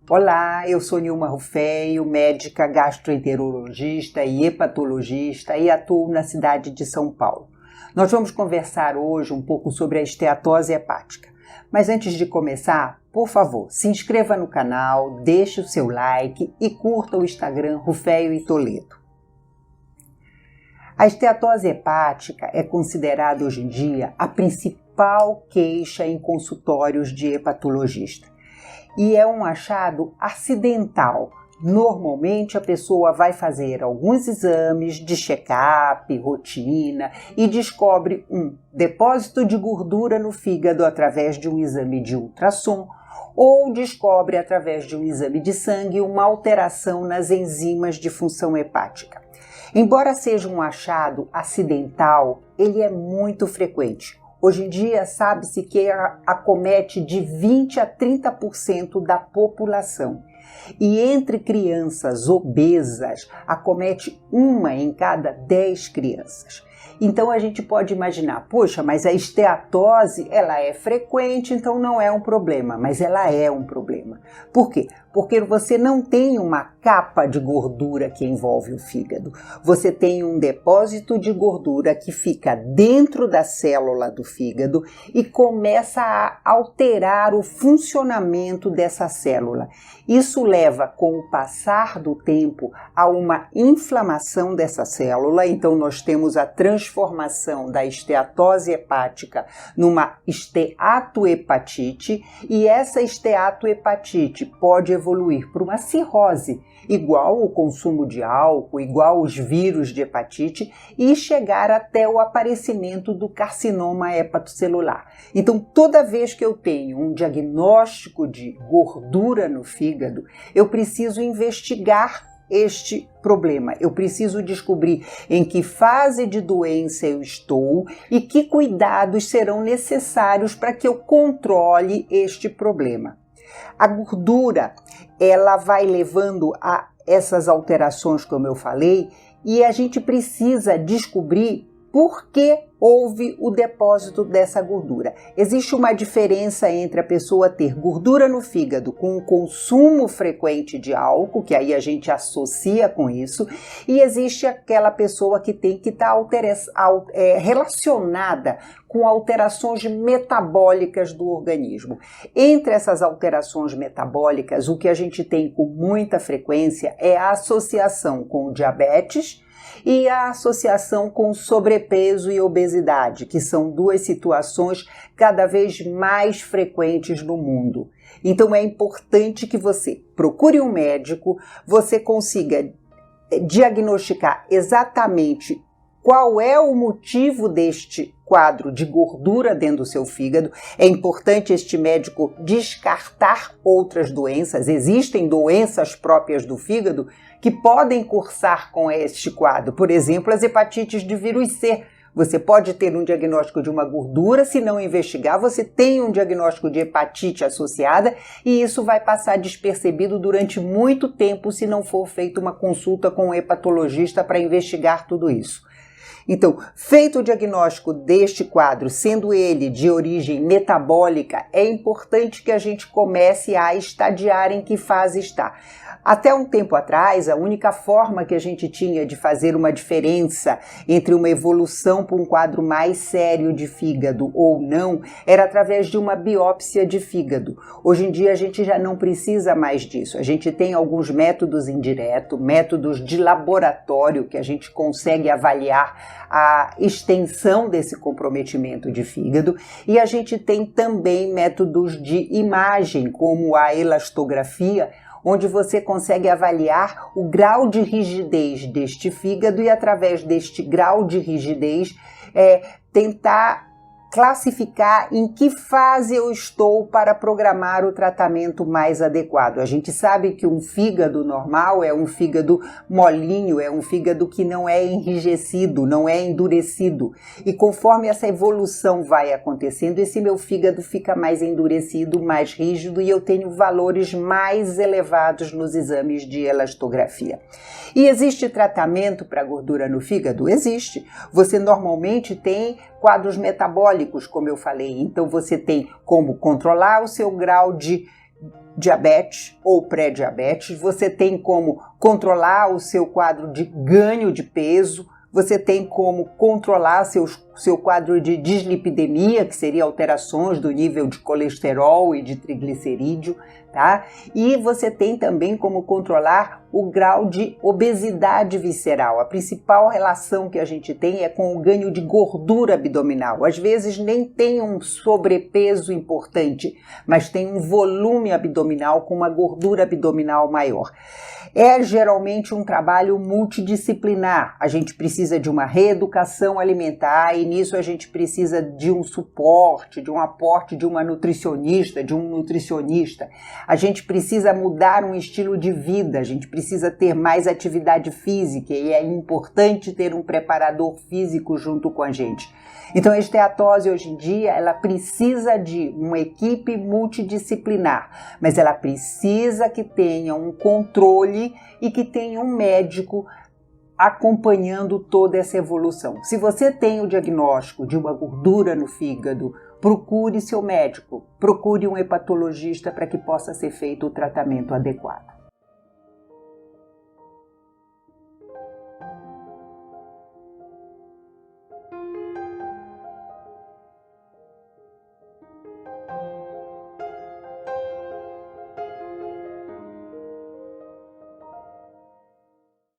Olá, eu sou Nilma Rufeio, médica gastroenterologista e hepatologista e atuo na cidade de São Paulo. Nós vamos conversar hoje um pouco sobre a esteatose hepática. Mas antes de começar, por favor, se inscreva no canal, deixe o seu like e curta o Instagram Rufeio e Toledo. A esteatose hepática é considerada hoje em dia a principal queixa em consultórios de hepatologista. E é um achado acidental. Normalmente a pessoa vai fazer alguns exames de check-up, rotina e descobre um depósito de gordura no fígado através de um exame de ultrassom ou descobre através de um exame de sangue uma alteração nas enzimas de função hepática. Embora seja um achado acidental, ele é muito frequente. Hoje em dia, sabe-se que acomete de 20% a 30% da população. E entre crianças obesas, acomete 1 em cada 10 crianças. Então a gente pode imaginar, poxa, mas a esteatose, ela é frequente, então não é um problema, mas ela é um problema. Por quê? Porque você não tem uma capa de gordura que envolve o fígado. Você tem um depósito de gordura que fica dentro da célula do fígado e começa a alterar o funcionamento dessa célula. Isso leva, com o passar do tempo, a uma inflamação dessa célula. Então nós temos a transformação da esteatose hepática numa esteatohepatite e essa esteatohepatite pode evoluir para uma cirrose, igual o consumo de álcool, igual os vírus de hepatite e chegar até o aparecimento do carcinoma hepatocelular. Então, toda vez que eu tenho um diagnóstico de gordura no fígado, eu preciso investigar este problema. Eu preciso descobrir em que fase de doença eu estou e que cuidados serão necessários para que eu controle este problema. A gordura, ela vai levando a essas alterações, como eu falei, e a gente precisa descobrir por que houve o depósito dessa gordura. Existe uma diferença entre a pessoa ter gordura no fígado com o consumo frequente de álcool, que aí a gente associa com isso, e existe aquela pessoa que tem que estar relacionada com alterações metabólicas do organismo. Entre essas alterações metabólicas, o que a gente tem com muita frequência é a associação com o diabetes e a associação com sobrepeso e obesidade, que são duas situações cada vez mais frequentes no mundo. Então é importante que você procure um médico, você consiga diagnosticar exatamente qual é o motivo deste quadro de gordura dentro do seu fígado. É importante este médico descartar outras doenças. Existem doenças próprias do fígado que podem cursar com este quadro. Por exemplo, as hepatites de vírus C. Você pode ter um diagnóstico de uma gordura, se não investigar, você tem um diagnóstico de hepatite associada e isso vai passar despercebido durante muito tempo se não for feita uma consulta com um hepatologista para investigar tudo isso. Então, feito o diagnóstico deste quadro, sendo ele de origem metabólica, é importante que a gente comece a estadiar em que fase está. Até um tempo atrás, a única forma que a gente tinha de fazer uma diferença entre uma evolução para um quadro mais sério de fígado ou não era através de uma biópsia de fígado. Hoje em dia a gente já não precisa mais disso. A gente tem alguns métodos indiretos, métodos de laboratório que a gente consegue avaliar a extensão desse comprometimento de fígado e a gente tem também métodos de imagem, como a elastografia, onde você consegue avaliar o grau de rigidez deste fígado e através deste grau de rigidez tentar classificar em que fase eu estou para programar o tratamento mais adequado. A gente sabe que um fígado normal é um fígado molinho, é um fígado que não é enrijecido, não é endurecido. E conforme essa evolução vai acontecendo, esse meu fígado fica mais endurecido, mais rígido e eu tenho valores mais elevados nos exames de elastografia. E existe tratamento para gordura no fígado? Existe. Você normalmente tem quadros metabólicos, como eu falei, então você tem como controlar o seu grau de diabetes ou pré-diabetes, você tem como controlar o seu quadro de ganho de peso, você tem como controlar seu quadro de dislipidemia, que seria alterações do nível de colesterol e de triglicerídeo, tá? E você tem também como controlar o grau de obesidade visceral. A principal relação que a gente tem é com o ganho de gordura abdominal. Às vezes nem tem um sobrepeso importante, mas tem um volume abdominal com uma gordura abdominal maior. É geralmente um trabalho multidisciplinar. A gente precisa de uma reeducação alimentar e nisso a gente precisa de um suporte, de um aporte de uma nutricionista, de um nutricionista. A gente precisa mudar um estilo de vida, a gente precisa ter mais atividade física e é importante ter um preparador físico junto com a gente. Então a esteatose hoje em dia, ela precisa de uma equipe multidisciplinar, mas ela precisa que tenha um controle e que tenha um médico acompanhando toda essa evolução. Se você tem o diagnóstico de uma gordura no fígado, procure seu médico, procure um hepatologista para que possa ser feito o tratamento adequado.